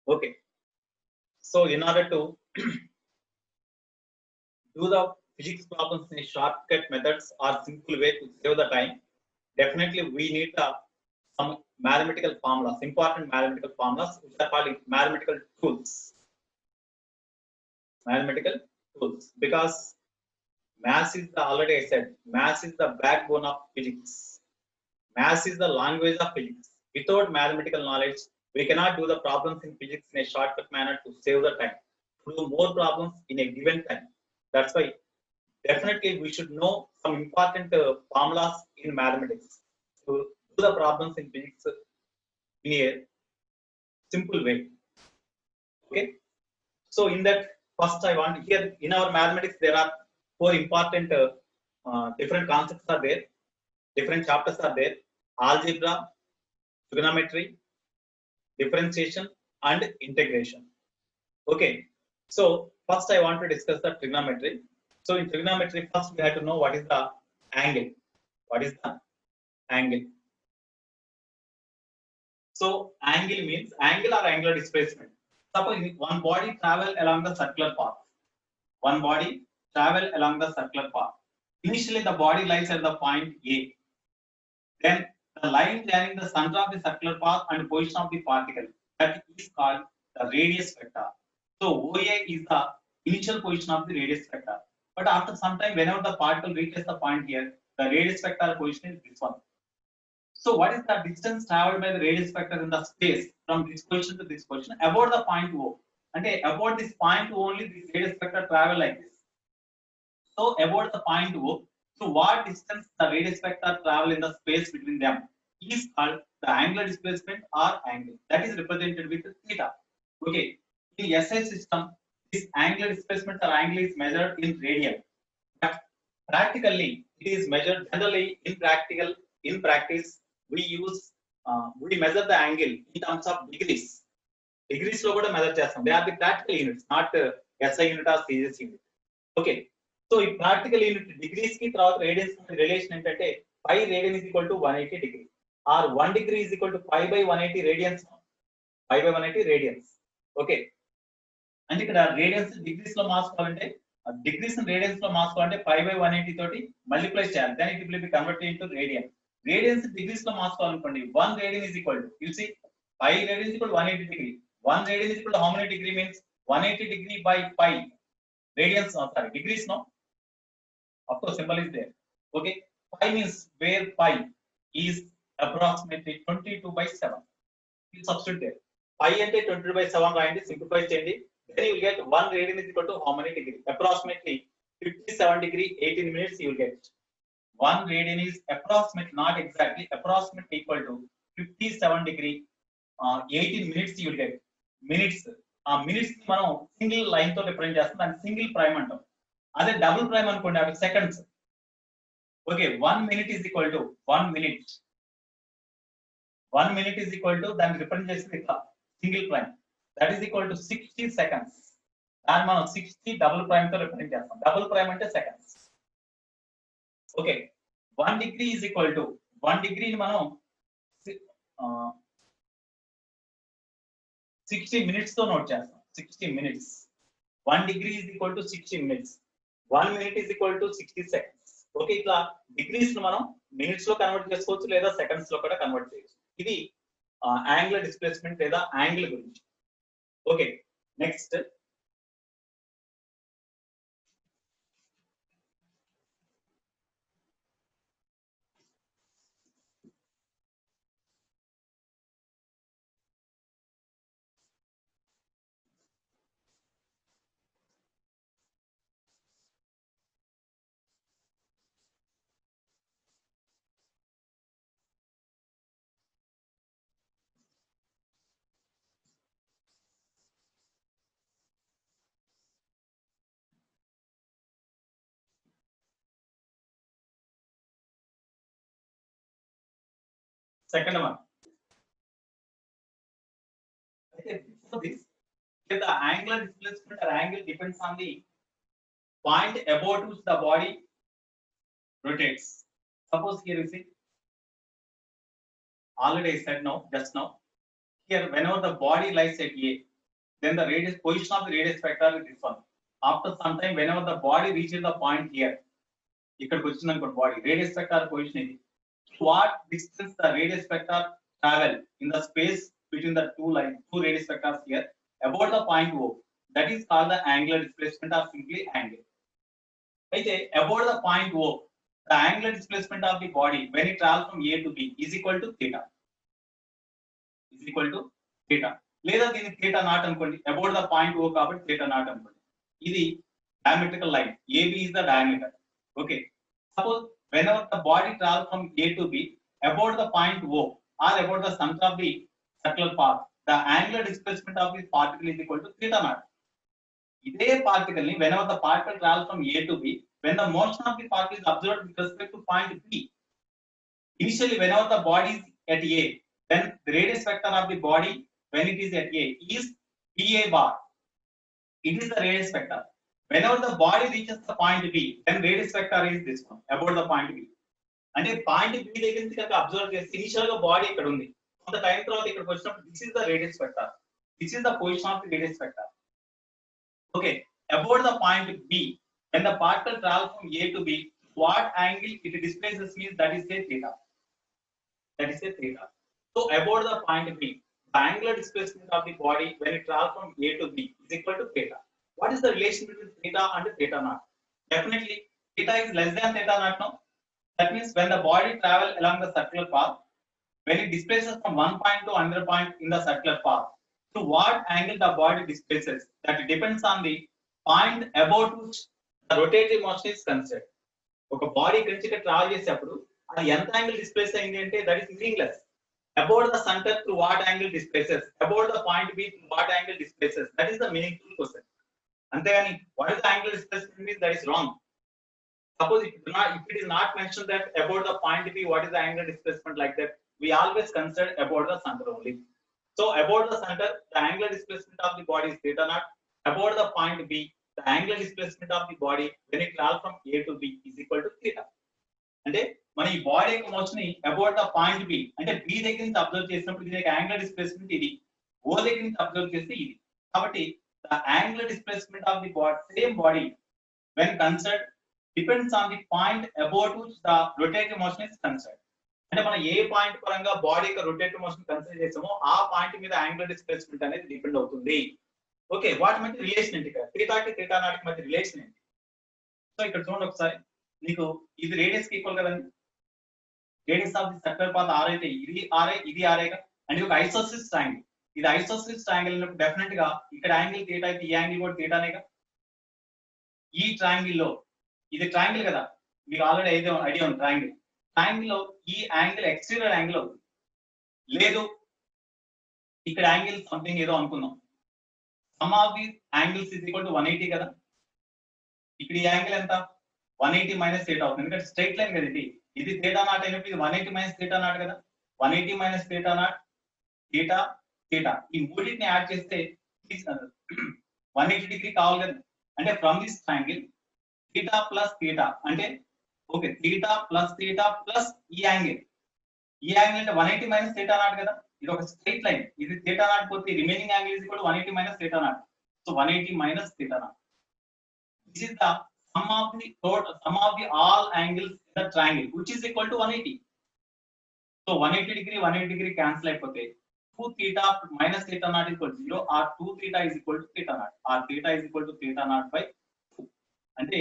Okay, so in order to do the physics problems in a shortcut methods or simple way to save the time, definitely we need some mathematical formulas, important mathematical formulas, which are called mathematical tools. Mathematical tools, because maths is the, already I said, maths is the backbone of physics. Maths is the language of physics. Without mathematical knowledge, we cannot do the problems in physics in a shortcut manner to save the time, to do more problems in a given time. That's why definitely we should know some important formulas in mathematics to do the problems in physics in a simple way. Okay. So in that, first I want here in our mathematics there are four important different concepts are there, different chapters are there: algebra, trigonometry, differentiation, and integration. Okay. So first I want to discuss the trigonometry. So in trigonometry, first we have to know what is the angle. What is the angle? So angle means angle or angular displacement. Suppose one body travel along the circular path. One body travel along the circular path. Initially, the body lies at the point A. Then the line joining the center of the circular path and position of the particle, that is called the radius vector. So OA is the initial position of the radius vector. But after some time, whenever the particle reaches the point here, the radius vector position is this one. So what is the distance traveled by the radius vector in the space from this position to this position about the point O? And about this point O only, this radius vector travel like this. So about the point O, so what distance the radius vector travel in the space between them is called the angular displacement or angle. That is represented with theta. Okay. In SI system, this angular displacement or angle is measured in radian. But practically, it is measured generally in practice. We measure the angle in terms of degrees. Degrees lo kuda measure chestam. They are the practical units, not SI unit or CGS unit. Okay. So ఈ practical unit degrees కి తర్వాత radians relation ఏంటంటే 5 radian is equal to 180 degree or 1 degree is equal to 5 by 180 radians. 5 by 180 radians. Okay. అంటే ఇక్కడ radians degrees లో మార్చుకోవాలంటే degrees radians లో మార్చుకోవాలంటే 5 by 180 తోటి multiply చేయాలి. Then it will be converted into radian. Radians degrees లో మార్చుకోవాలనుకోండి 1 radian is equal to, you see 5 radian is equal to 180 degree. 1 radian is equal to how many degree means 180 degree by 5 radians, sorry, degrees, no, of course symbol is there. Okay, pi means where pi is approximately 22 by 7. You substitute there, pi ante 22 by 7 రాయండి, simplify చేయండి, then you will get 1 radian is equal to how many degree? Approximately 57 degree 18 minutes you will get. 1 radian is approximately, not exactly, approximately equal to 57 degree 18 minutes you will get. Minutes, ఆ minutes మనం single line తో represent చేస్తాం, దాన్ని single prime అంటాం. అదే double prime అనుకోండి అవి seconds. Okay, 1 minute is equal to 1 minute. 1 minute is equal to దాన్ని రిప్రజెంట్ చేస్తే ఇట్లా single prime, that is equal to 60 seconds. దాన్ని మనం 60 డబుల్ ప్రైమ్ తో రిప్రజెంట్ చేస్తాం. డబుల్ ప్రైమ్ అంటే seconds. Okay, 1 degree is equal to 1 డిగ్రీని మనం 60 minutes తో నోట్ చేస్తాం. 60 minutes. 1 degree is equal to 60 minutes. 1 minute is equal to 60 seconds. Okay, ఇట్లా డిగ్రీస్ ను మనం మినిట్స్ లో కన్వర్ట్ చేసుకోవచ్చు లేదా సెకండ్స్ లో కూడా కన్వర్ట్ చేయొచ్చు. ఇది యాంగులర్ డిస్ప్లేస్మెంట్ లేదా యాంగిల్ గురించి. Okay, next second one. Okay, so this, the angular displacement or angle depends on the point about which the body rotates. Suppose here you see, already I said now, just now, here whenever the body lies at A, then the radius position of the radius vector is this one. After some time, whenever the body reaches the point here, ఇక్కడికి వచ్చింది body radius vector position ఇది. What distance the radius vector travel in the space between the two radius vectors here about the point O, that is called the angular displacement or simply angle. అయితే about the point O, the angular displacement of the body when it travels from A to B is equal to theta. Is equal to theta. లేదా దీన్ని theta naught అనుకోండి. About the point O కాబట్టి theta naught అనుకోండి. ఇది diametrical line. AB is the diameter. Okay. Suppose whenever the body travels from A to B about the point O or about the center of the circular path, the angular displacement of this particle is equal to theta naught. ఇదే particle ని whenever the particle travels from A to B, when the motion of the particle is observed with respect to point B, initially whenever the body is at A, then the radius vector of the body when it is at A is BA bar. It is the radius vector. Whenever the body reaches the point B, then radius vector is this one about the point B. అంటే point B దగ్గర నుంచి కనుక observe చేస్తే initial గా body ఇక్కడ ఉంది, కొంత time తర్వాత ఇక్కడికి వచ్చినప్పుడు this is the radius vector, this is the position of the radius vector. Okay, about the point B, when the particle travels from A to B, what angle it displaces means that is a theta. That is a theta. So about the point B, the angular displacement of the body when it travels from A to B is equal to theta. What is the relation between theta and theta naught? Definitely theta is less than theta naught now. That means when the body travels along the circular path, when it displaces from one point to another point in the circular path, to what angle the body displaces, that depends on the point about which the rotating motion is considered. ఒక body ఇక్కడి నుంచి travel చేసేటప్పుడు అది ఎంత angle displace అయింది అంటే that is meaningless. About the center to what angle displaces, about the point B to what angle displaces, that is the meaningful question. అంతేగాని what is the angle displacement means that is wrong. Suppose if it is not mentioned that about the point B, what is the angular displacement like that, we always consider about the center only. So about the center, the angular displacement of the body is theta naught. About the point B, the angular displacement of the body when it travels from A to B is equal to theta. అంటే మన ఈ body యొక్క motion ని about the point B అంటే B దగ్గర నుంచి observe చేసినప్పుడు దీని యొక్క యాంగులర్ డిస్ప్లేస్మెంట్ ఇది, O దగ్గర నుంచి అబ్జర్వ్ చేస్తే ఇది. కాబట్టి the angular displacement of the body, same body when considered depends on the point about which the rotating motion is considered. అంటే మనం ఏ పాయింట్ పరంగా బాడీ యొక్క రొటేటివ్ మోషన్ కన్సిడర్ చేసామో ఆ పాయింట్ మీద యాంగులర్ డిస్ప్లేస్మెంట్ అనేది డిపెండ్ అవుతుంది. ఓకే, వాటి మధ్య రిలేషన్ ఏంటి? ఇక్కడ థీటాకి థీటా నాట్ మధ్య రిలేషన్ ఏంటి? సో ఇక్కడ చూడండి ఒకసారి, నీకు ఇది రేడియస్ కి ఈక్వల్ కదండి. Radius of the circle path r అయితే ఇది ఆర్ఐ, ఇది ఆర్ఐగా. అండ్ ఇది ఒక ఐసోసిస్ ట్రయాంగిల్. ఇది ఐసోసిస్ ట్రయాంగిల్ అన్నప్పుడు డెఫినెట్ గా ఇక్కడ యాంగిల్ థీటా అయితే ఈ యాంగిల్ కూడా థీటానేగా. ఈ ట్రయాంగిల్ లో ఇది ట్రయాంగిల్ కదా, మీకు ఆల్రెడీ ఐడియా ఉంది ట్రయాంగిల్. ట్రయాంగిల్ లో ఈ యాంగిల్ ఎక్స్టీరియర్ యాంగిల్ అవుతుంది. లేదు ఇక్కడ యాంగిల్ సంథింగ్ ఏదో అనుకుందాం, some of the angles is equal to 180 కదా. ఇక్కడ ఈ యాంగిల్ ఎంత 180 మైనస్ థీటా అవుతుంది, ఎందుకంటే స్ట్రైట్ లైన్ కదా ఇది. ఇది థీటా నాట్ అయినప్పుడు ఇది 180 మైనస్ థీటా నాట్ కదా. 180 minus theta naught theta theta ఈ మూడింటిని యాడ్ చేస్తే 180 డిగ్రీ కావాలి కదా. అంటే from this triangle theta plus theta అంటే okay, theta plus theta plus ఈ యాంగిల్ అంటే 180 మైనస్ థీటా నాట్ కదా. ఇది ఒక స్ట్రైట్ లైన్, ఇది థీటా నాట్ పోతే remaining angle is equal to 180 minus theta naught. So 180 minus theta naught, this is the sum of the all angles in the triangle which is equal to 180. So 180 degree cancel అయిపోతే 2 theta minus theta naught is equal to 0 or 2 theta is equal to theta naught or theta is equal to theta naught by 2. అంటే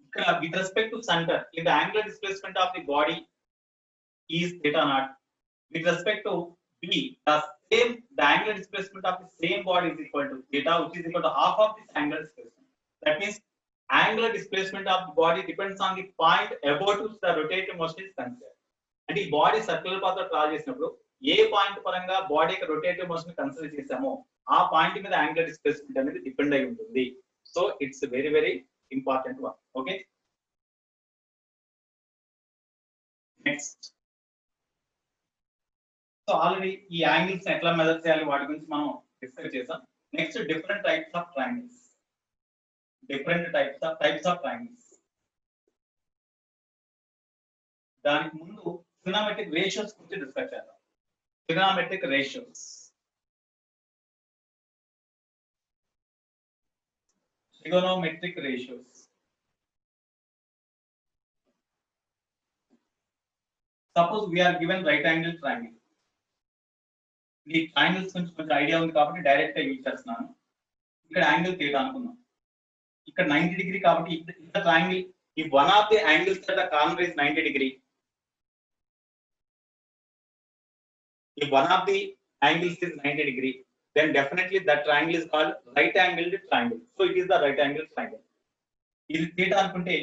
ఇక్కడ with respect to center, if the angular displacement of the body is theta naught, with respect to B, the angular displacement of the same body is equal to theta, which is equal to half of this angular displacement. That means angular displacement of the body depends on the point about which the rotating motion is considered. అంటే ఈ body circular path లో travel చేసినప్పుడు ఏ point పరంగా body యొక్క rotative motion consider చేసామో ఆ point మీద angular displacement అనేది డిపెండ్ అయి ఉంటుంది. So it's very very important one. Okay, next. So already ఈ యాంగిల్స్ ఎట్లా మెజర్ చేయాలి వాటి గురించి మనం డిస్కస్ చేసాం. Next different types of triangles. దానికి ముందు ట్రిగోనోమెట్రిక్ రేషియోస్ గురించి డిస్కస్ చేద్దాం. Trigonometric ratios trigonometric ratios. Suppose we are given right angle triangle. ఈ ట్రయాంగిల్స్ గురించి కొంచెం ఐడియా ఉంది కాబట్టి డైరెక్ట్ గా యూజ్ చేస్తున్నాను. ఇక్కడ యాంగిల్ థీటా అనుకుందాం. ఇక్కడ 90 డిగ్రీ కాబట్టి ఇక్కడ triangle if one of the angles at the corner is 90 degree, if one of the angles is 90 degree, then definitely that triangle is called right angled triangle. So it is the right angled triangle. ఇది theta అనుకుంటే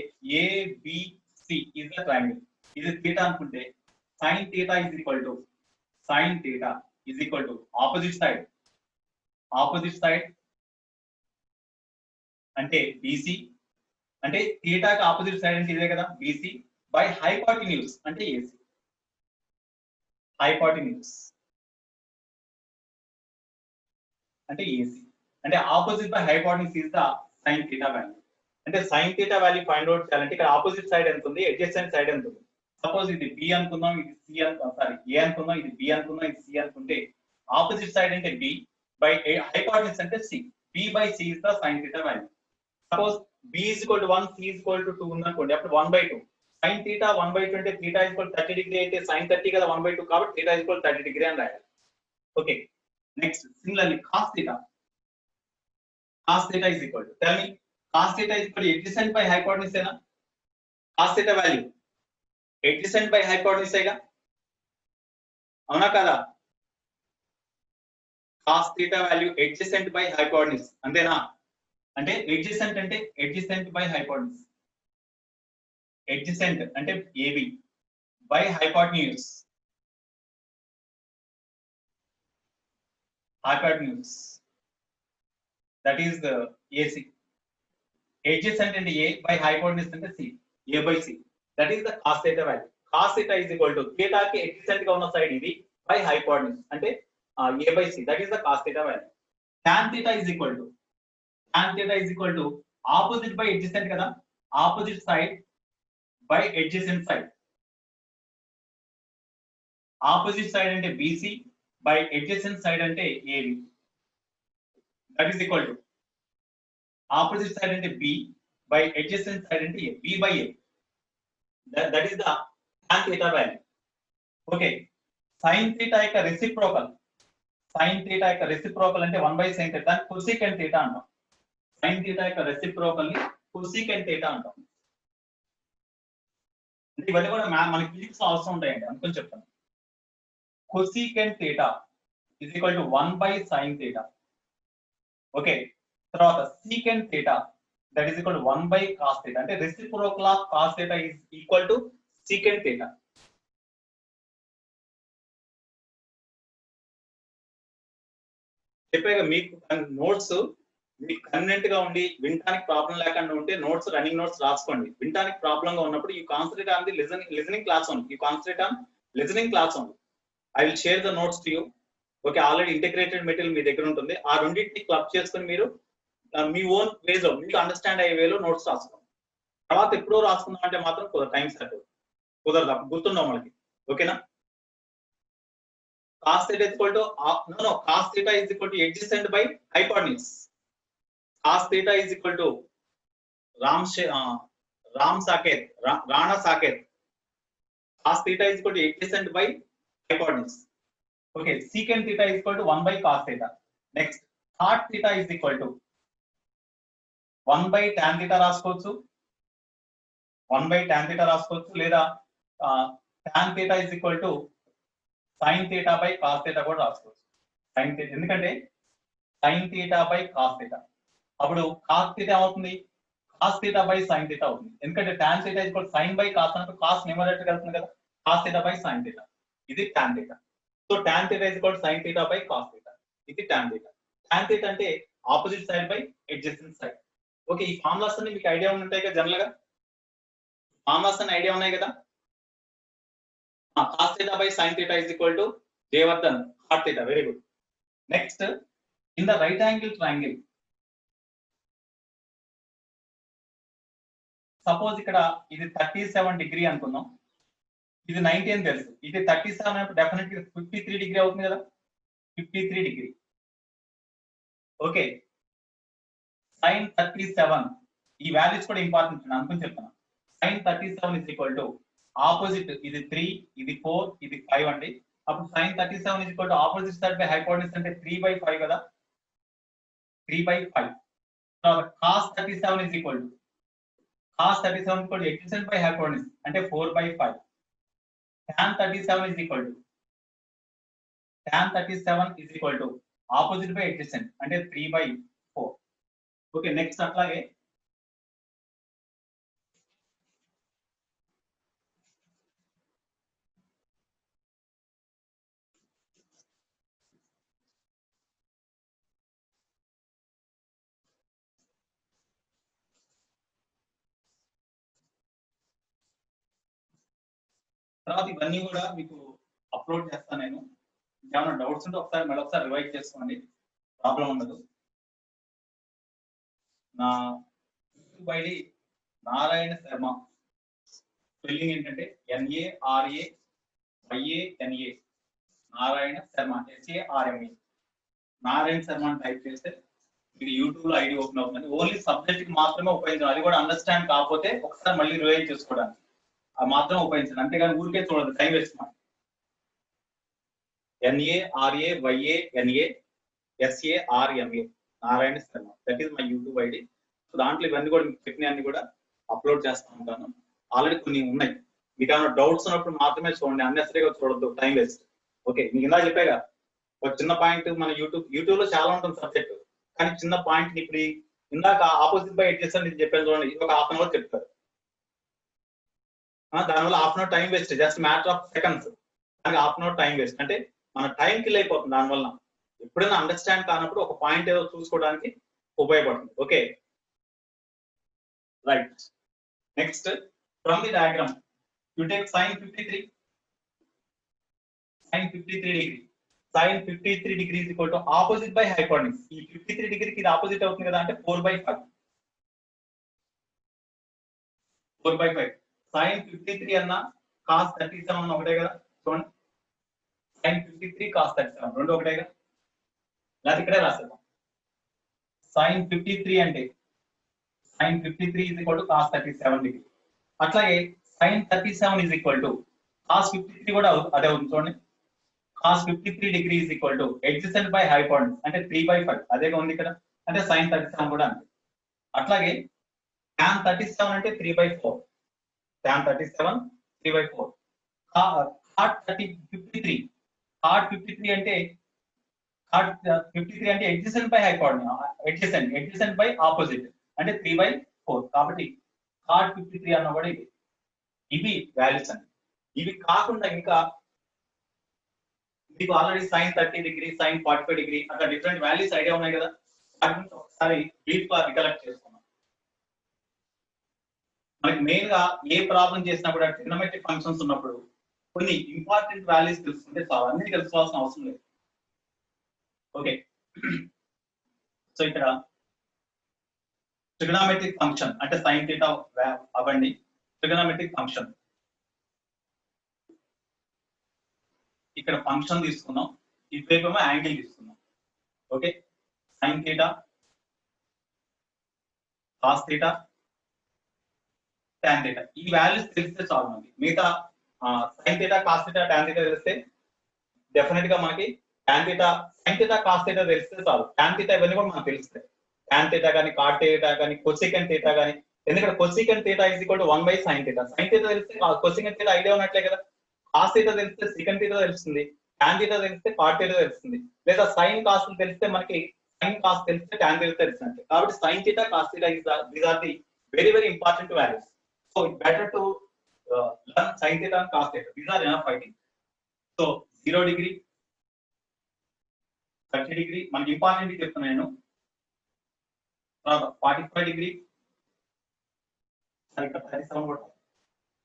ABC is the triangle. ఇది theta అనుకుంటే sin theta is equal to opposite side అంటే BC అంటే థీటాకి opposite side అంటే ఇదే కదా BC by hypotenuse అంటే AC. హైపోటెన్యూస్ అంటే AC అంటే opposite by hypotenuse is the sin theta value. అంటే sin theta value find out చేయాలంటే ఇక్కడ ఆపోజిట్ సైడ్ ఎంత ఉంది, అడ్జసెంట్ సైడ్ ఎంత ఉంది. సపోజ్ ఇది B అనుకుందాం, ఇది C అనుకుందాం, A అనుకుందాం, ఇది B అనుకుందాం, ఇది C అనుకుంటే ఆపోజిట్ సైడ్ అంటే B బై హైపోటెన్యూస్ అంటే C. B by C is the sin theta value. Suppose B is equal to 1, C is equal to 2 ఉందనుకోండి, అప్పుడు 1/2. sin theta 1/2 అంటే theta is equal to 30 degree అయితే sin 30 కదా 1/2 కాబట్టి theta is equal to 30 degree అని రాయాలి. Okay, next similarly cos theta is equal to, tell me, cos theta is equal to adjacent by hypotenuse ఏనా? cos theta value adjacent by hypotenuse ఏగా, అవునా కదా? cos theta value adjacent by hypotenuse అంతేనా? అంటే adjacent అంటే adjacent by hypotenuse, adjacent అంటే AB by hypotenuse that is the AC. adjacent అంటే A by hypotenuse అంటే C, A by C, that is the cos theta value. cos theta is equal to theta కి adjacent గా ఉన్న side ఇది by hypotenuse అంటే A by C, that is the cos theta value. tan theta is equal to opposite by adjacent కదా, opposite side by adjacent side. opposite side అంటే BC by adjacent side అంటే AB, that is equal to opposite side అంటే B by adjacent side అంటే A, B by A, that is the tan theta value. okay, sin theta యొక్క reciprocal అంటే 1/sin theta, cosecant theta అంటాం. sin theta యొక్క reciprocal ని cosecant theta అంటాం. అంటే ఇవన్నీ కూడా మనకి ఫిజిక్స్ లో అవసరం ఉంటాయండి, అనుకుని చెప్తాను. cosecant theta is equal to 1/sin theta. Okay, తర్వాత secant theta that is equal to 1/cos theta, అంటే reciprocal of cos theta is equal to secant theta. చెప్పాక మీకు నోట్స్ మీకు కన్వెంట్ గా ఉండి వినటానికి ప్రాబ్లం లేకుండా ఉంటే నోట్స్, రన్నింగ్ నోట్స్ రాసుకోండి. వినటానికి ప్రాబ్లం గా ఉన్నప్పుడు you concentrate on the listening class only, I will share the notes to you. Okay, already integrated material మీ దగ్గర ఉంటుంది, ఆ రెండింటిని క్లబ్ చేసుకుని మీరు మీ ఓన్ వేలో మీకు అండర్స్టాండ్ అయ్యే వేలో నోట్స్ రాసుకోండి. తర్వాత ఎప్పుడో రాసుకుందాం అంటే మాత్రం టైం సరిపోదు, కుదరదు, గుర్తుండవు మనకి. ఓకేనా? cos theta is equal to cos theta is equal to adjacent by hypotenuse. cos theta is equal to Rana Saket. cos theta is equal to adjacent by hypotenuse. Okay, secant theta is equal to 1/cos theta. Next, cot theta is equal to 1/tan theta రాసుకోవచ్చు, 1/tan theta రాసుకోవచ్చు, లేదా tan theta is equal to sin theta by cos theta కూడా రాసుకోవచ్చు. sin theta ఎందుకంటే sin theta by cos theta, అప్పుడు cos theta ఏమవుతుంది, cos theta by sin theta అవుతుంది. ఎందుకంటే tan theta is equal to sin by cos అంటే cos numerator వెళ్తుంది కదా, cos theta by sin theta, ఇది tan theta. So tan theta is equal to sin theta by cos theta, ఇది tan theta. tan theta అంటే opposite side by adjacent side. Okay, ఈ formulas అన్ని మీకు idea ఉంటాయి కదా, జనరల్ గా formulas అన్ని ఐడియా ఉన్నాయి కదా. cos theta by sin theta is equal to Jayavardhan cot theta. Very good. Next, in the right angle triangle, suppose ఇక్కడ ఇది 37 డిగ్రీ అనుకుందాం, ఇది 90 అని తెలుసు, ఇది 37 అన్నప్పుడు డెఫినెట్ గా 53 డిగ్రీ అవుతుంది కదా, 53 డిగ్రీ. ఓకే, sin 37 ఈ వాల్యూస్ కూడా ఇంపార్టెంట్ అనుకుని చెప్తాను. sin 37 is equal to opposite ఇది 3 ఇది 4 ఇది 5 అండి. అప్పుడు sin 37 is equal to opposite side by hypotenuse అంటే 3/5 కదా, 3/5. తర్వాత cos 37 is equal to cos 37 equal to adjacent by hypotenuse అంటే 4/5. tan 37 is equal to opposite by adjacent అంటే 3/4. ఓకే, నెక్స్ట్ అట్లాగే తర్వాత ఇవన్నీ కూడా మీకు అప్లోడ్ చేస్తాను నేను. ఏమైనా డౌట్స్ ఉంటే ఒకసారి మళ్ళీ ఒకసారి రివైజ్ చేసుకోండి, ప్రాబ్లం ఉండదు. నా YouTube ID Narayana Sharma, spelling ఏంటంటే NARAYANA, నారాయణ శర్మ SARME. నారాయణ శర్మ అని టైప్ చేస్తే మీకు యూట్యూబ్ లో ఐడి ఓపెన్ అవుతుంది. ఓన్లీ సబ్జెక్ట్ కి మాత్రమే ఉపయోగించాలి, అది కూడా అండర్స్టాండ్ కాకపోతే ఒకసారి మళ్ళీ రివైజ్ చేసుకోవడానికి అది మాత్రం ఉపయోగించండి, అంతేగాని ఊరికే చూడదు, టైం వేస్ట్ మాట. NARAYANA Narayana Sharma, that is my YouTube ID. So దాంట్లో ఇవన్నీ కూడా మీకు చెప్పిన అన్ని కూడా అప్లోడ్ చేస్తూ ఉంటాను. ఆల్రెడీ కొన్ని ఉన్నాయి, మీకు ఏమైనా డౌట్స్ ఉన్నప్పుడు మాత్రమే చూడండి, అన్నెసరీగా చూడొద్దు, టైం వేస్ట్. ఓకే, మీకు ఇందా చెప్పాగా ఒక చిన్న పాయింట్, మన యూట్యూబ్ లో చాలా ఉంటుంది సబ్జెక్ట్, కానీ చిన్న పాయింట్ ఇప్పుడు ఇందాక ఆపోజిట్ బై ఎడ్జెసెంట్ నేను చెప్పాను చూడండి, ఇది ఒక హాఫ్ అన్ అవర్ చెప్తారు, దానివల్ల half an hour time waste, just matter of seconds. దానికి half an hour time waste అంటే మన టైం కిల్ అయిపోతుంది. దానివల్ల ఎప్పుడైనా అండర్స్టాండ్ కానప్పుడు ఒక పాయింట్ ఏదో చూసుకోవడానికి ఉపయోగపడుతుంది. Okay, right. Next, from the diagram you take sin 53 degree. sin 53 degree is equal to opposite by hypotenuse. ఈ 53 degree కి ఇది ఆపోజిట్ అవుతుంది కదా, అంటే 4/5. 4/5 sin 53 అన్న cos 37 అన్న ఒకటే కదా, చూడండి sin 53 cos 37 రెండు ఒకటే కదా, లేదా ఇక్కడే రాసేద్దాం. sin 53 అంటే sin 53 is equal to cos 37 degree. అట్లాగే sin 37 is equal to cos 53 కూడా అదే ఉంది చూడండి, cos 53 degree is equal to adjacent by hypotenuse అంటే 3/5 అదేగా ఉంది ఇక్కడ, అంటే sin 37 కూడా అంతే. అట్లాగే tan 37 అంటే 3/4, tan 37 3/4. cot 53 అంటే cot 53 అంటే adjacent by hypotenuse, adjacent by opposite అంటే 3/4. కాబట్టి cot 53 అన్న కూడా ఇవి వాల్యూస్ అండి. ఇవి కాకుండా ఇంకా మీకు already sin 30 degree, sin 45 degree అట్లా డిఫరెంట్ వాల్యూస్ ఐడియా ఉన్నాయి కదా, వాటి గురించి ఒకసారి బ్రీఫ్ గా రికలెక్ట్ చేసుకున్నాం. మనకి మెయిన్ గా ఏ ప్రాబ్లం చేసినా కూడా ట్రిగ్నోమెట్రిక్ ఫంక్షన్స్ ఉన్నప్పుడు కొన్ని ఇంపార్టెంట్ వాల్యూస్ తెలుసుకుంటే చాలు, అన్ని తెలుసుకోవాల్సిన అవసరం లేదు. ఓకే, సో ఇక్కడ ట్రిగ్నోమెట్రిక్ ఫంక్షన్ అంటే sin θ అవ్వండి, ట్రిగ్నోమెట్రిక్ ఫంక్షన్ ఇక్కడ ఫంక్షన్ తీసుకున్నాం, ఇటువైపేమో యాంగిల్ తీసుకున్నాం. ఓకే, sin θ cos θ tan θ ఈ వాల్యూస్ తెలిస్తే చాలు మనకి. మిగతా sin θ cos θ tan θ తెలిస్తే డెఫినెట్ గా మనకి tan θ sin θ cos θ తెలిస్తే చాలు, tan θ ఇవన్నీ కూడా మనకు తెలుస్తాయి. tan θ కానీ cot θ కానీ cosecant θ కానీ, ఎందుకంటే cosecant θ is equal to 1/sin θ. sin θ తెలిస్తే cosecant θ ఐడియా ఉన్నట్లే కదా, cos θ తెలిస్తే secant θ తెలుస్తుంది, tan θ తెలిస్తే cot θ తెలుస్తుంది, లేదా sin cos తెలిస్తే మనకి sin cos తెలిస్తే tan θ తెలుస్తుంది. కాబట్టి sin θ cos θ these are the very very important values. So it's better to learn sin θ and cos θ. These are enough I think. So 0 degree, 30 degree మనకి important చెప్తున్నాను నేను. తర్వాత 45 degree, ఇక్కడ 37 కూడా,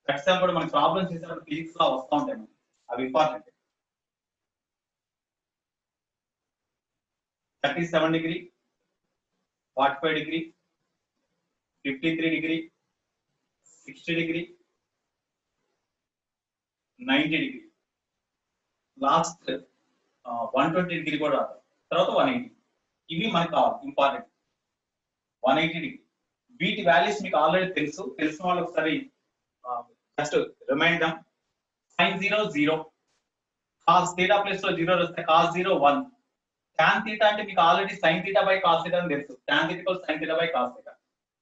37 కూడా మనకి ప్రాబ్లమ్స్ చేసేటప్పుడు ఫిజిక్స్ లో వస్తూ ఉంటాయి, అవి important. 37 degree, 45 degree, 53 degree, 60 degree, 90 degree, last 120 degree కూడా రాదు, తర్వాత 180. ఇవి మనకి కావాలి ఇంపార్టెంట్. 180 డిగ్రీ. వీటి వాల్యూస్ మీకు ఆల్రెడీ తెలుసు, తెలిసిన వాళ్ళు ఒకసారి just remind them. sin 0 0, cos theta ప్లేస్ లో 0 వస్తే cos 0 1, tan theta అంటే మీకు already sin theta by cos theta అని తెలుసు, tan theta equals sin theta by cos theta.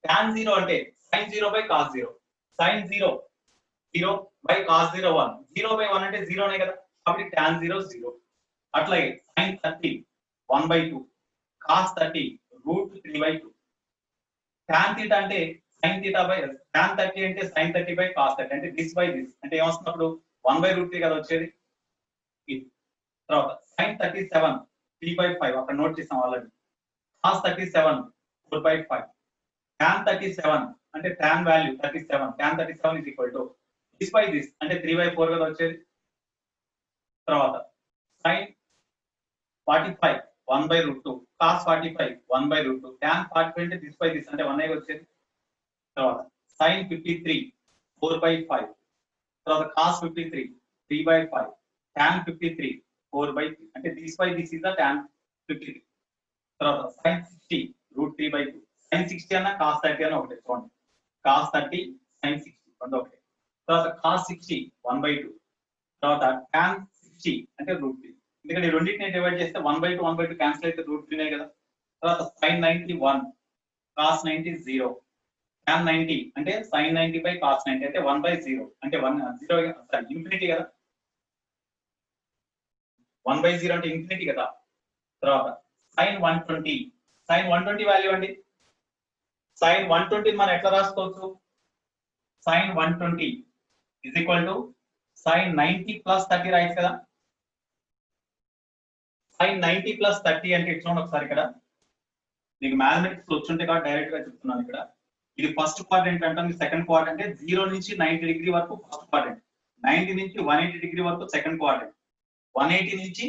tan 0 అంటే sin 0 by cos 0, sin 0 0 by cos 0 1, 0 by 1 అంటే 0 నే కదా, కాబట్టి tan 0 0. అట్లాగే sin 30 1/2, cos 30 √3/2. tan theta అంటే sin theta by tan 30 అంటే sin 30 by cos 30, అంటే this by this అంటే ఏమొస్తున్నప్పుడు 1/√3 కదా వచ్చేది. తర్వాత sin 37 3/5, అక్కడ నోట్ చేసాం ఆల్రెడీ. cos 37 4/5. tan 37 అంటే tan value 37, tan 37 is equal to this by this అంటే 3/4 కదా వచ్చేది. తర్వాత sin 45 1/√2, cos 45 1/√2, tan 45 అంటే this by this అంటే 1 వచ్చేది. తర్వాత sin 53 4/5, తర్వాత cos 53 3/5, tan 53 4/3 అంటే this by this is the tan 53. తర్వాత sin 60 √3/2, sin 60 అన్న cos 30 అన్న ఒకటే చూడండి, cos 30 sin 60 రెండు ఒకటే. తర్వాత cos 60 1/2, తర్వాత tan 60 అంటే √3, ఎందుకంటే రెండింటిని డివైడ్ చేస్తే 1/2 1/2 క్యాన్సిల్ అయితే √3 నే కదా. తర్వాత sin 90 1, cos 90 0, tan 90 అంటే sin 90 by cos 90 అంటే 1/0 అంటే 0 సారీ ఇన్ఫినిటీ కదా, 1/0 అంటే ఇన్ఫినిటీ కదా. తర్వాత sin 120, sin 120 వాల్యూ అండి. sin 120 మనం ఎట్లా రాసుకోవచ్చు, sin 120 is equal to sin 90 plus 30 రాయొచ్చు కదా. sin 90 plus 30 అంటే చూడండి ఒకసారి, ఇక్కడ మీకు మ్యాథమెటిక్స్ వచ్చుంటే కాబట్టి డైరెక్ట్ గా చెప్తున్నాను. ఇక్కడ ఇది ఫస్ట్ క్వాడ్రంట్ అంటాం, సెకండ్ క్వాడ్రంట్ అంటే 0 నుంచి 90 డిగ్రీ వరకు ఫస్ట్ క్వాడ్రంట్, 90 నుంచి 180 డిగ్రీ వరకు సెకండ్ క్వాడ్రంట్, 180 నుంచి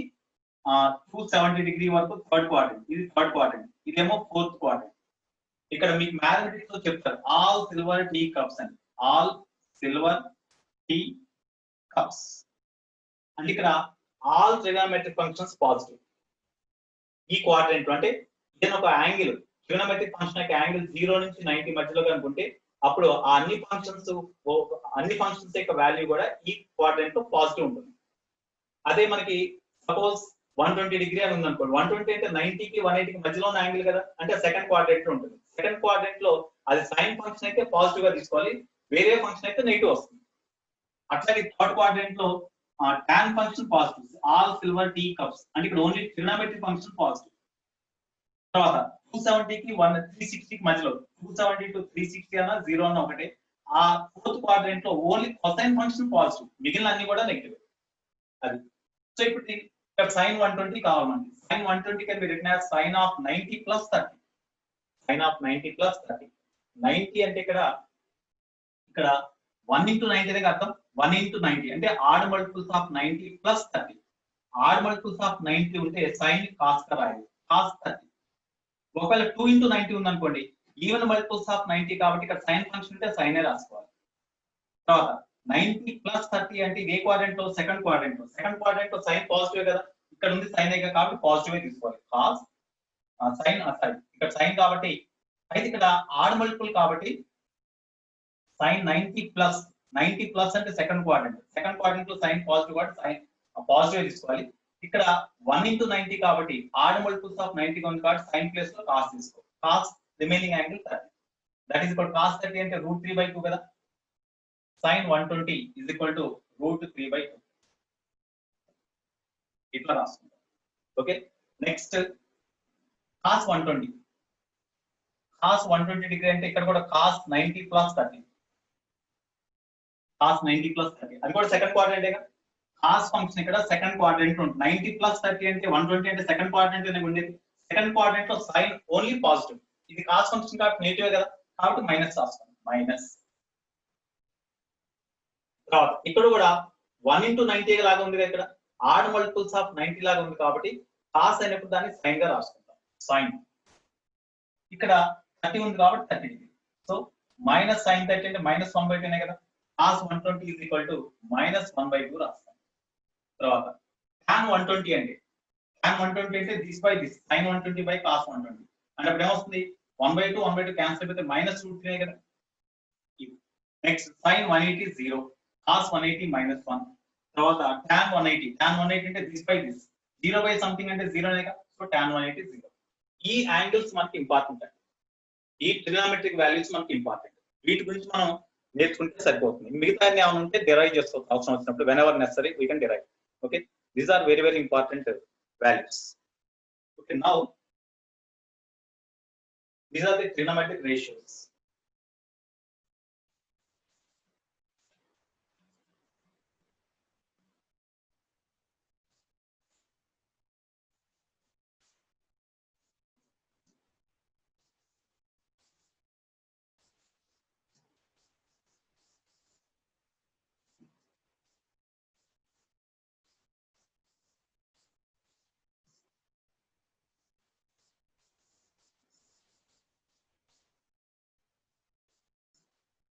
270 డిగ్రీ వరకు థర్డ్ క్వాడ్రంట్, ఇది థర్డ్ క్వాడ్రంట్, ఇదేమో ఫోర్త్ క్వాడ్రంట్. ఇక్కడ మీకు మ్యాథమెటిక్స్ లో చెప్తారు ఆల్ సిల్వర్ టీ కప్స్ అని, ఆల్ సిల్వర్ టీ కప్స్ అంటే ఇక్కడ ఆల్ ట్రిగోనోమెట్రిక్ ఫంక్షన్స్ పాజిటివ్. ఈ క్వాడ్రంట్ అంటే ఇది ఒక యాంగిల్, ట్రిగోనోమెట్రిక్ ఫంక్షన్ యొక్క యాంగిల్ 0 నుంచి 90 మధ్యలో కనుకుంటే అప్పుడు ఆ అన్ని ఫంక్షన్స్ యొక్క వాల్యూ కూడా ఈ క్వాడ్రంట్ లో పాజిటివ్ ఉంటుంది. అదే మనకి సపోజ్ 120 డిగ్రీ అని ఉందనుకోండి, 120 అంటే 90 కి 180 కి మధ్యలో ఉన్న యాంగిల్ కదా, అంటే సెకండ్ క్వాడ్రంట్ లో ఉంటుంది. సెకండ్ క్వాడ్రంట్ లో అది సైన్ ఫంక్షన్ అయితే పాజిటివ్ గా తీసుకోవాలి, వేరే ఫంక్షన్ అయితే నెగిటివ్ వస్తుంది. అట్లాగే థర్డ్ క్వాడ్రంట్ లో tan function positive, all silver tea cups అంటే ఇక్కడ ఓన్లీ ట్రిగోనోమెట్రిక్ ఫంక్షన్ పాజిటివ్. తర్వాత 270 కి 360 కి మధ్యలో 270 to 360 అన్న 0 అన్న ఒకటే. ఆ ఫోర్త్ క్వాడ్రంట్ లో ఓన్లీ కొసైన్ ఫంక్షన్ పాజిటివ్, మిగిలిన అన్ని కూడా నెగిటివ్. అది సో ఇప్పుడు ఇక్కడ sin 120 కావాలండి. sin 120 can be written as sin of 90 plus 30, sin of 90 plus 30. 90 అంటే ఇక్కడ 1 into 90 అనే అర్థం, 1 into 90 అంటే add multiples of 90 plus 30. Add multiples of 90 ఉంటే sin cos గా రాయాలి, cos 30. ఒకవేళ 2 into 90 ఉందనుకోండి, ఈవెన్ మల్టిపుల్స్ ఆఫ్ 90 కాబట్టి ఇక్కడ సైన్ ఫంక్షన్ ఉంటే సైన్ ఏ రాసుకోవాలి. తర్వాత 90 plus 30 అంటే ఏ క్వాడ్రంట్ లో, సెకండ్ క్వాడ్రంట్ లో. సెకండ్ క్వాడ్రంట్ లో సైన్ పాజిటివ్ కదా, ఇక్కడ ఉంది సైన్ ఏ కాబట్టి పాజిటివ్ ఏ తీసుకోవాలి, కాస్ సైన్ సారీ ఇక్కడ సైన్ కాబట్టి. అయితే ఇక్కడ ఆడ్ మల్టిపుల్ కాబట్టి సైన్ 90 ప్లస్ అంటే సెకండ్ క్వాడ్రంట్, సెకండ్ క్వాడ్రంట్ లో సైన్ పాజిటివ్ కాబట్టి సైన్ పాజిటివ్ తీసుకోవాలి. ఇక్కడ 1 into 90 కాబట్టి ఆడ్ మల్టిపుల్స్ ఆఫ్ 90 ఉంది కాబట్టి సైన్ ప్లేస్ లో కాస్ తీసుకో, cos remaining angle 30, that is equal cos 30 అంటే √3/2 కదా. sin 120 is equal to √3/2 ఇట్లా రాసుకుంటాం. Okay, next cos 120, cos 120 degree అంటే ఇక్కడ కూడా cos 90 plus 30, cos 90 plus 30 అది కూడా సెకండ్ క్వాడ్రంట్ కదా. cos ఫంక్షన్ ఇక్కడ సెకండ్ క్వాడ్రంట్ ఉంటుంది, 90 plus 30 అంటే 120 అంటే సెకండ్ క్వాడ్రంట్ అనే ఉండేది. సెకండ్ క్వాడ్రంట్ లో సైన్ ఓన్లీ పాజిటివ్, ఇది cos ఫంక్షన్ కాబట్టి నెగిటివ్ కదా, కాబట్టి మైనస్ రాస్తాం, మైనస్. తర్వాత ఇక్కడ కూడా 1 into 90 లాగా ఉంది, ఇక్కడ ఆడ్ మల్టిపుల్స్ ఆఫ్ 90 లాగా ఉంది కాబట్టి cos అయినప్పుడు దాన్ని sin గా రాసుకుంటాం, sin. ఇక్కడ 30 ఉంది కాబట్టి 30 డిగ్రీ, సో మైనస్ sin 30 అంటే మైనస్ 1/2 కదా. cos 120 is equal to minus 1/2 రాస్తాం. తర్వాత tan 120 అంటే this by this sin 120 by cos 120 అంటే అప్పుడు ఏమొస్తుంది, 1/2 క్యాన్సిల్ అయిపోతే -√3 కదా. నెక్స్ట్ sin 180 0, cos 180 -1, తర్వాత tan 180 అంటే this by this, 0 by something అంటే 0 గా, సో tan 180 0. ఈ యాంగిల్స్ మనకి ఇంపార్టెంట్ అండి, ఈ ట్రిగ్నోమెట్రిక్ వాల్యూస్ మనకి ఇంపార్టెంట్. వీటి గురించి మనం నేర్చుకుంటే సరిపోతుంది. మిగతా ఏమైనా ఉంటే డిరైవ్ చేసుకోవచ్చు అవసరం వచ్చినప్పుడు, whenever necessary we can derive. Okay, these are very very important values. Okay, now these are the trigonometric ratios.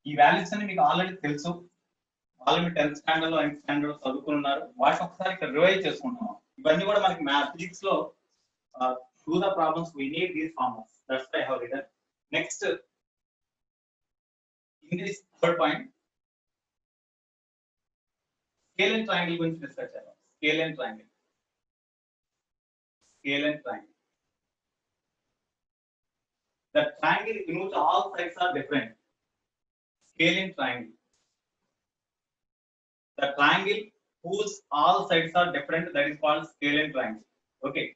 ఈ వాల్యూస్ అన్ని మీకు ఆల్రెడీ తెలుసు, ఆల్రెడీ 10th స్టాండర్డ్ లో 9th స్టాండర్డ్ లో చదువుకున్నారు. వాటిని ఒకసారి ఇక్కడ రివైజ్ చేసుకుంటున్నాం. ఇవన్నీ కూడా మనకి మ్యాథమెటిక్స్ లో through the problems we need these formulas. That's why I have written. Next, in this third point, scale and triangle గురించి డిస్కస్ చేద్దాం. Scale and triangle. Scale and triangle. The triangle in which all sides are different. Scale and triangle. The triangle whose all sides are different, that is called scale and triangle. Okay.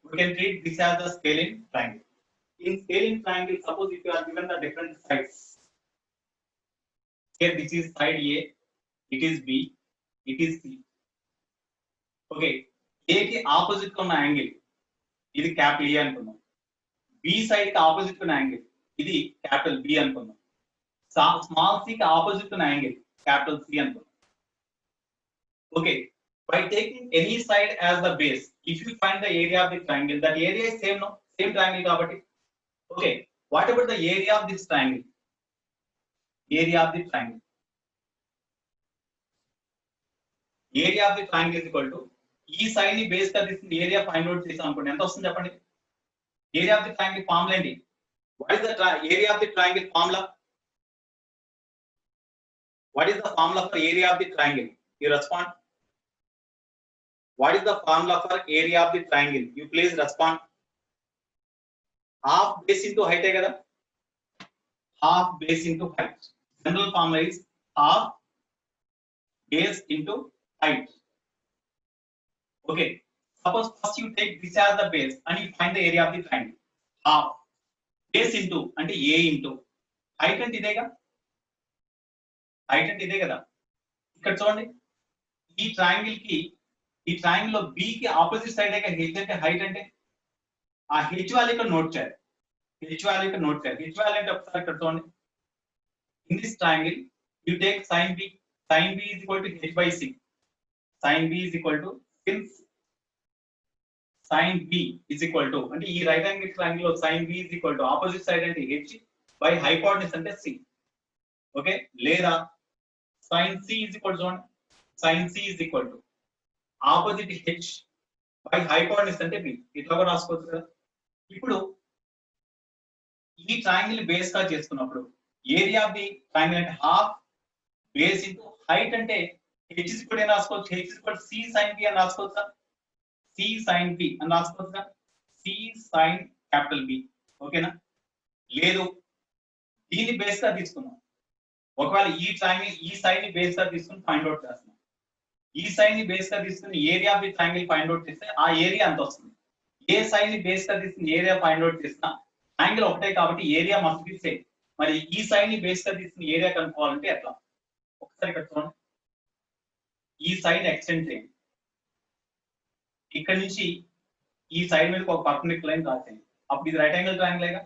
We can treat this as the scaling triangle. In scaling triangle, suppose if you are given the different sides. Here this is side A, it is B, it is C. Okay, A ki opposite ఉన్న angle ఇది capital A అనుకుందాం. B side కి opposite ఉన్న angle ఇది capital B అనుకుందాం. Small c కి opposite ఉన్న angle capital C అనుకుందాం. Okay, by taking any side as the base, if you find the area of the triangle, that area is same, no? Same triangle kabatti. Okay, what about the area of this triangle? Area of the triangle. Area of the triangle is equal to ఈ side ని base గా తీసుకుని area find out చేసాం అనుకోండి, ఎంత వస్తుంది చెప్పండి? Area of the triangle formula ఏంటి? What is the area of the triangle formula? What is the formula for area of the triangle? You respond. What is the formula for area of the triangle? You please respond. Half base into height kada? Half base into height. General formula is half base into height. Okay. Suppose first you take this as the base and you find the area of the triangle. Half base into ante A into height ante idega? Height ante ide kada? Ikkada chudandi. ఈ triangle కి, ఈ triangle లో B కి opposite side H అంటే height అంటే ఆ H value ఇక్కడ note చేయాలి. హెచ్ వాల్యూ ఇక్కడ నోట్ చేయాలి. హెచ్ వాల్యూ అంటే ఒకసారి ఇక్కడ చూడండి. In this triangle you take sin B. sin B is equal to h/c. sin B is equal to, since sin B is equal to అంటే ఈ రైట్ యాంగిల్ ట్రయాంగిల్ లో sin B is equal to opposite side అంటే h by hypotenuse అంటే c. Okay, లేదా sin C is equal to, sin C is equal to opposite h by hypotenuse అంటే b. ఇట్లా కూడా రాసుకోవచ్చు కదా. ఇప్పుడు ఈ ట్రయాంగిల్ బేస్ గా చేసుకున్నప్పుడు ఏరియా ఆఫ్ ది ట్రయాంగిల్ అంటే హాఫ్ బేస్ ఇంటూ హైట్ అంటే h is equal to రాసుకోవచ్చు. h is equal to c sin b అని రాసుకోవచ్చా? c sin b అని రాసుకోవచ్చా? c sin capital B. ఓకేనా? లేదు, దీన్ని బేస్ గా తీసుకున్నాం. ఒకవేళ ఈ ట్రయాంగిల్ ఈ సైడ్ ని బేస్ గా తీసుకుని ఫైండ్ అవుట్ చేస్తున్నాం. ఈ సైడ్ ని బేస్ గా తీసుకుని area of the triangle find out చేస్తే ఆ ఏరియా ఎంత వస్తుంది? ఏ సైడ్ ని బేస్ గా తీసుకుని ఏరియా ఫైండ్ అవుట్ చేసినా ట్రయాంగిల్ ఒకటే కాబట్టి ఏరియా మస్ట్ బి సేమ్. మరి ఈ సైడ్ ని బేస్ గా తీసుకుని ఏరియా కనుక్కోవాలంటే ఎట్లా? ఒకసారి ఇక్కడ చూడండి. ఈ సైడ్ ఎక్స్టెండ్ చేయండి. ఇక్కడ నుంచి ఈ సైడ్ మీద ఒక పర్పెండిక్యులర్ లైన్ రాసేయండి. అప్పుడు ఇది రైట్ యాంగిల్ ట్రయాంగిల్ ఏగా,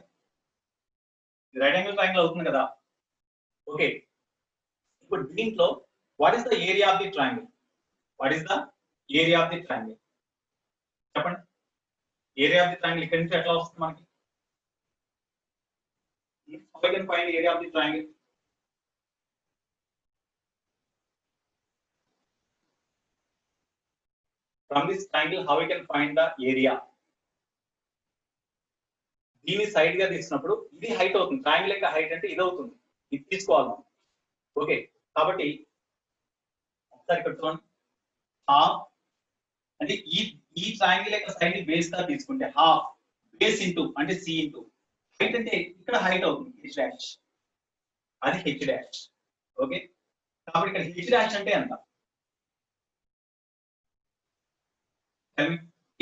ఇది రైట్ యాంగిల్ ట్రయాంగిల్ అవుతుంది కదా. ఓకే, ఇప్పుడు దీంట్లో what is the area of the triangle? What is the area of the triangle? చెప్పండి. ఏరియా ఆఫ్ ది ట్రయాంగిల్ ఇక్కడ నుంచి ఎట్లా వస్తుంది మనకి? How we can find area of the triangle? From this triangle, how we can find the area? దీని side గా తీసినప్పుడు ఇది హైట్ అవుతుంది. ట్రయాంగిల్ యొక్క హైట్ అంటే ఇది అవుతుంది. ఇది తీసుకోవాలి. ఓకే, కాబట్టి ఒకసారి ఇక్కడ చూడండి. హాఫ్ అంటే ఈ ట్రయాంగిల్ యొక్క సైడ్ ని బేస్ గా తీసుకుంటే హాఫ్ బేస్ ఇంటూ అంటే సి ఇంటూ హైట్ అంటే ఇక్కడ హైట్ అవుతుంది హెచ్ డాష్, అది హెచ్ డాష్. ఓకే, కాబట్టి ఇక్కడ హెచ్ డాష్ అంటే ఎంత?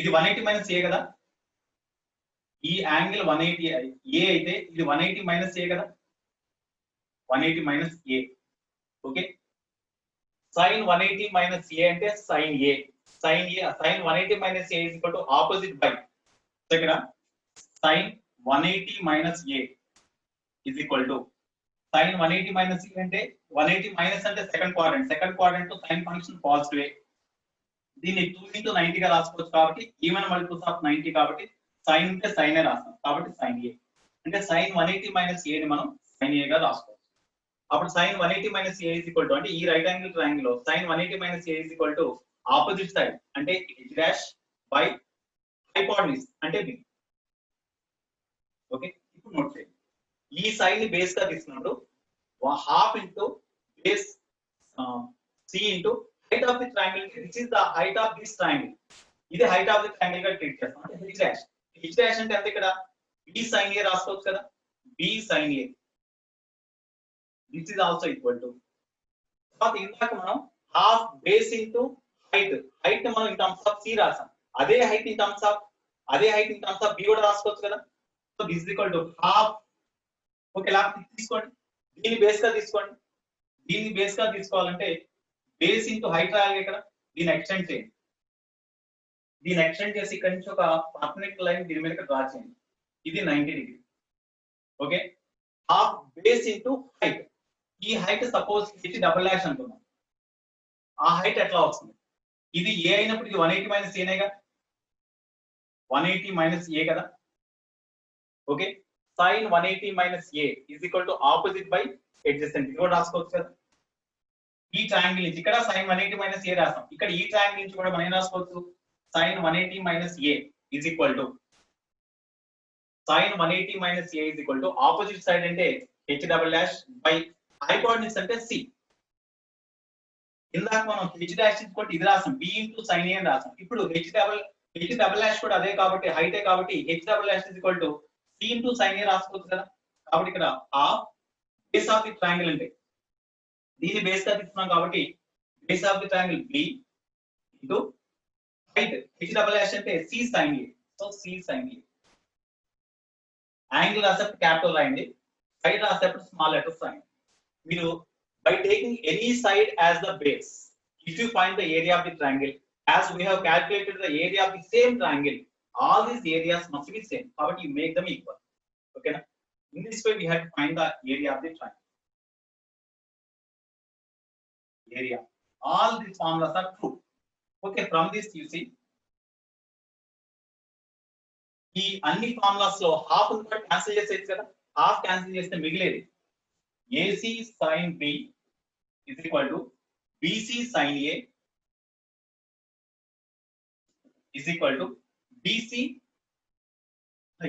ఇది 180 మైనస్ ఏ కదా, ఈ యాంగిల్ 180 ఏ అయితే ఇది 180 మైనస్ ఏ కదా, 180 minus A. Okay, sine 180 minus A అంటే sine A. Sine 180 minus A is equal to opposite by ఇక్కడ sine 180 minus A is equal to sine 180 minus A అంటే 180 మైనస్ అంటే second quadrant sine function positive. దీన్ని 2 into 90 గా రాసుకోవచ్చు కాబట్టి even multiples of 90 కాబట్టి sign ఉంటే సైన్ ఏ రాస్తాం కాబట్టి సైన్ ఏ అంటే సైన్ 180 మైనస్ ఏ ని మనం సైన్ ఏ గా రాసుకోవచ్చు. అప్పుడు sine 180 minus A is equal to అంటే ఈ రైట్ యాంగిల్ ట్రయాంగిల్ లో sine 180 minus A is equal to opposite side అంటే హెచ్ డాష్ బై హైపోటెన్యూస్ అంటే బి. ఓకే, ఇప్పుడు నోట్ చేయండి. ఈ సైడ్ ని బేస్ గా తీసుకున్నప్పుడు half into base C into height of the triangle, this is the height of this triangle. ఇది height of the triangle గా ట్రీట్ చేస్తాం అంటే h dash. h dash అంటే ఎంత? ఇక్కడ b sin a రాసుకోవచ్చు కదా, b sin a. this is also equal to తర్వాత ఇందాక మనం half base into height మనం in terms of c రాసాం, అదే height in terms of b కూడా రాసుకోవచ్చు కదా. So this is equal to half. Okay, ఇలా తీసుకోండి, దీన్ని బేస్ గా తీసుకోండి. దీన్ని బేస్ గా తీసుకోవాలంటే బేస్ ఇంటూ హైట్ రాయాలి ఇక్కడ. దీన్ని ఎక్స్టెండ్ చేయండి, దీన్ని ఎక్స్టెండ్ చేసి ఇక్కడ నుంచి ఒక పర్పెండిక్యులర్ లైన్ దీని మీద డ్రా చేయండి. ఇది 90 డిగ్రీ. Okay, half base into height. ఈ height suppose H double dash అనుకున్నాం, ఆ హైట్ ఎట్లా వస్తుంది? ఇది ఏ అయినప్పుడు ఇది 180 మైనస్ ఏనేగా, 180 మైనస్ ఏ కదా. Okay, sine 180 minus A is equal to opposite by adjacent. ఇది కూడా రాసుకోవచ్చు కదా. ఈ ట్రయాంగిల్ నుంచి ఇక్కడ sin 180 మైనస్ ఏ రాస్తాం, ఇక్కడ ఈ ట్రయాంగిల్ నుంచి కూడా మనం ఏం రాసుకోవచ్చు? sin 180 minus A is equal to sin 180 minus A is equal to opposite side అంటే H double dash by hypotenuse అంటే సి. ఇందాక మనం హెచ్ డాష్ ఈక్వల్ టు ఇది రాసాం, b ఇంటూ sin a అని రాసాం. ఇప్పుడు హెచ్ డబుల్ డాష్ కూడా అదే కాబట్టి హైటే కాబట్టి H double dash is equal to c into sin a రాసుకోవచ్చు కదా. కాబట్టి ఇక్కడ half base of the triangle అంటే దీన్ని బేస్ గా తీసుకున్నాం కాబట్టి base of the triangle b into height H double dash అంటే c sin a. So c sin a. Angle రాసేప్పుడు క్యాపిటల్ రాయండి, సైడ్ రాసేప్పుడు స్మాల్ లెటర్స్ రాయండి. మీరు by taking any side as the base, if you find the area of the triangle as we have calculated the area of the same triangle, all these areas must be same. కాబట్టి you make them equal. Okay na? In this way we have to find the area of the triangle. Area. All these formulas are true. Okay, from this you see ఈ అన్ని formulas లో half కూడా cancel చేసేయచ్చు కదా. Half cancel చేస్తే మిగిలేది AC sin B is equal to BC sin A is equal to BC.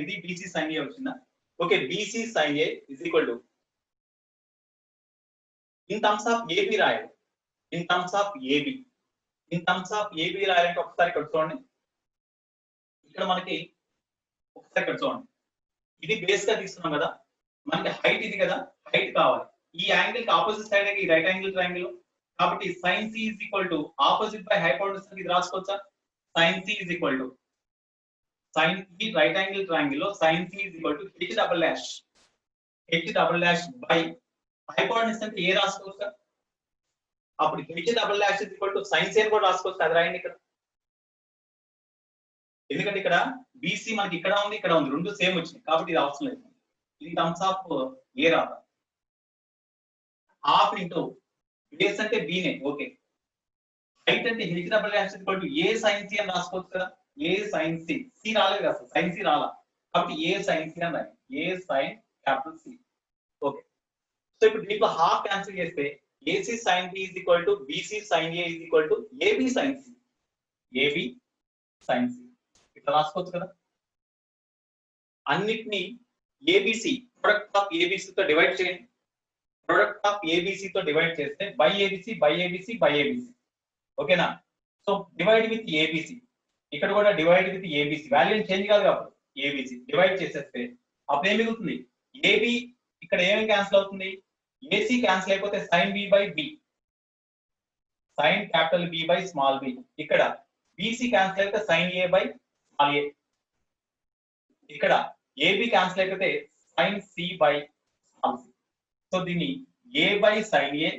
ఇది BC sin A వచ్చిందా? Okay, BC sin A is equal to in terms of AB రాయాలి. in terms of AB రాయాలంటే ఒకసారి ఇక్కడ చూడండి. ఇక్కడ మనకి ఒకసారి ఇక్కడ చూడండి, ఇది బేస్ గా తీసుకున్నాం కదా, మనకి హైట్ ఇది కదా, హైట్ కావాలి. ఈ యాంగిల్ కి ఆపోజిట్ సైడ్ ఈ రైట్ యాంగిల్ ట్రయాంగిల్ కాబట్టి sin C is equal to opposite by hypotenuse ఇది రాసుకోవచ్చా? sin C is equal to sin ఈ రైట్ యాంగిల్ ట్రయాంగిల్ లో sin C is equal to h double dash by hypotenuse అంటే ఏ రాసుకోవచ్చా? అప్పుడు h double dash is equal to sin C అని కూడా రాసుకోవచ్చు. అది రాయండి ఇక్కడ, ఎందుకంటే ఇక్కడ BC మనకి ఇక్కడ ఉంది, ఇక్కడ ఉంది, రెండు సేమ్ వచ్చినాయి కాబట్టి ఇది అవసరం లేదు. ఇది టర్మ్స్ ఆఫ్ ఏ రాదా. హాఫ్ ఇంటూ బేస్ అంటే b నే. ఓకే, హైట్ అంటే h double dash equal to a sin c అని రాసుకోవచ్చు కదా. a sin c, c రాలేదు కదా, sin c రాలా కాబట్టి a sin c అని రాయండి, a sin capital C. Okay, so ఇప్పుడు దీంట్లో హాఫ్ క్యాన్సిల్ చేస్తే AC sin B is equal to BC sin A is equal to AB sin C. AB sine C ఇట్లా రాసుకోవచ్చు కదా. అన్నిటినీ ఏబిసి ప్రొడక్ట్ ఆఫ్ ఏబిసి తో డివైడ్ చేయండి. Product of ABC తో డివైడ్ చేస్తే by ABC by ABC by ABC. ఓకేనా. So divide with ABC, ఇక్కడ కూడా divide with ABC, value change కాదు కాబట్టి ఏబిసి డివైడ్ చేసేస్తే అప్పుడు ఏం మిగులుతుంది, ఏబి ఇక్కడ ఏమి క్యాన్సిల్ అవుతుంది, ఏసీ క్యాన్సిల్ అయిపోతే sine B by B, sine capital B by small B, ఇక్కడ బీసీ క్యాన్సిల్ అయితే sine A by small A, ఇక్కడ ఏబి క్యాన్సిల్ అయిపోతే sine C by small C. So దీన్ని A by sine A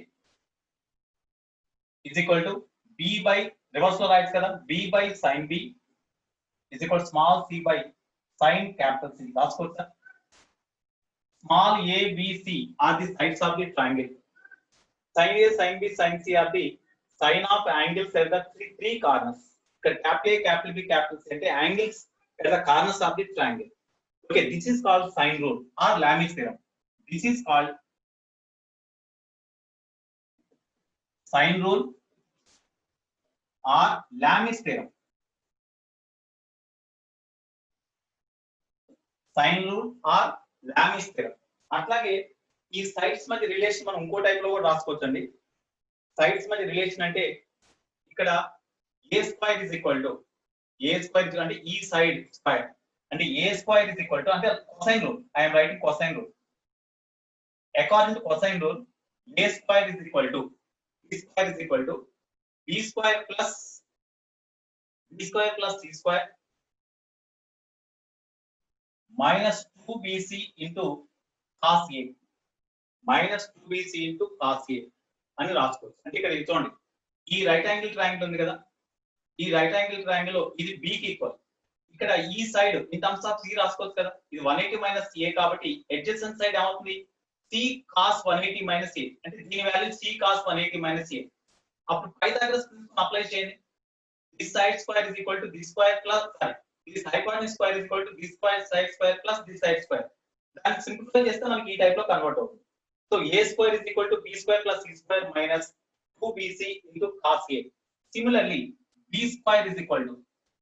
is equal to B by, reverse లో రాయొచ్చు కదా, B by sine B is equal small C by sine capital C. రాసుకోవచ్చా. Small a, b, c are the sides of the triangle. Sin a, sin b, sin c are the sine of angles at the three corners. Capital A, capital B, capital C అంటే angles at the corners of the triangle. Okay, this is called sine rule or Lami's theorem. This is called sine rule or Lami's theorem. Sine rule or Lami's theorem. అట్లాగే ఈ sides మధ్య relation మనం ఇంకో type లో కూడా రాసుకోవచ్చండి. Sides మధ్య relation అంటే ఇక్కడ A square is equal to, A square అంటే ఈ సైడ్ స్క్వేర్ అంటే A square is equal to అంటే cosine rule, I'm writing cosine rule. According to cosine rule A square is equal to B square is equal to B square plus C square minus 2bc into cos a, minus 2bc into cos a అని రాసుకోవచ్చు. అంటే ఇక్కడ చూడండి, ఈ right angle triangle ఉంది కదా, ఈ right angle triangle లో ఇది b కి ఈక్వల్, ఇక్కడ ఈ side in terms of c రాసుకోవచ్చు కదా, ఇది 180 మైనస్ a కాబట్టి అడ్జసెంట్ సైడ్ ఏమవుతుంది, c cos 180 మైనస్ a అంటే దీని value c cos 180 minus a. అప్పుడు పైథాగరస్ ప్రిన్సిపల్ అప్లై చేయండి. This side square is equal to this square plus this hypotenuse square is equal to this side square plus this side square. దాన్ని simplify చేస్తే మనకి ఈ type లో convert అవుతుంది. So a square is equal to b square plus c square minus 2bc into cos a. Similarly, b square is equal to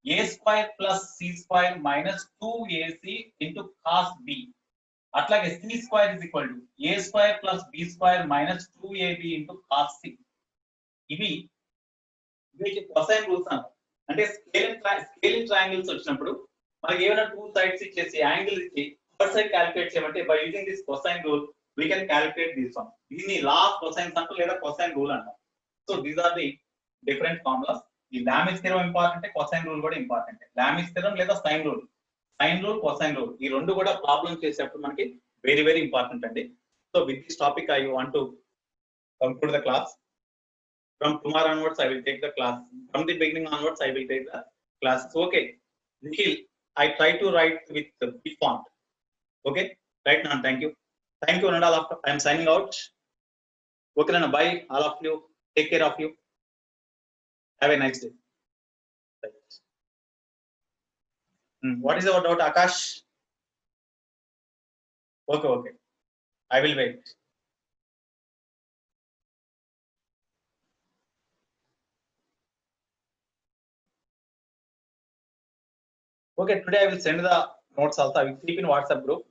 a square plus c square minus 2ac into cos b. అట్లాగే c square is equal to a square plus b square minus 2ab into cos c. ఇవి వీటి cosine rules అంటారు. అంటే scaling triangles వచ్చినప్పుడు మనకి ఏమైనా two sides ఇచ్చేసి angle ఇచ్చి ఫస్ట్ సైడ్ క్యాలిక్యులేట్ చేయమంటే by using this cosine rule we can calculate this one. దీన్ని లా ఆఫ్ కొసైన్స్ అంటారు లేదా కొసైన్ రూల్ అంటారు. So these are the different formulas. ఈ Lami's theorem important, cosine rule కూడా important. Lami's theorem లేదా sine rule, cosine rule ఈ రెండు కూడా ప్రాబ్లమ్ చేసేటప్పుడు మనకి వెరీ వెరీ ఇంపార్టెంట్ అండి. So with this topic I want to conclude the class. From tomorrow onwards, I will take the class. From the beginning onwards, I will take the classes. Okay. Nikhil, I try to write with the big font. Okay. Right now, thank you. Thank you, Nandal. I am signing out. Okay, Nana. Bye, all of you. Take care of you. Have a nice day. What is our doubt, Akash? Okay, okay. I will wait. Okay, today I will send the notes also. I will keep in WhatsApp group.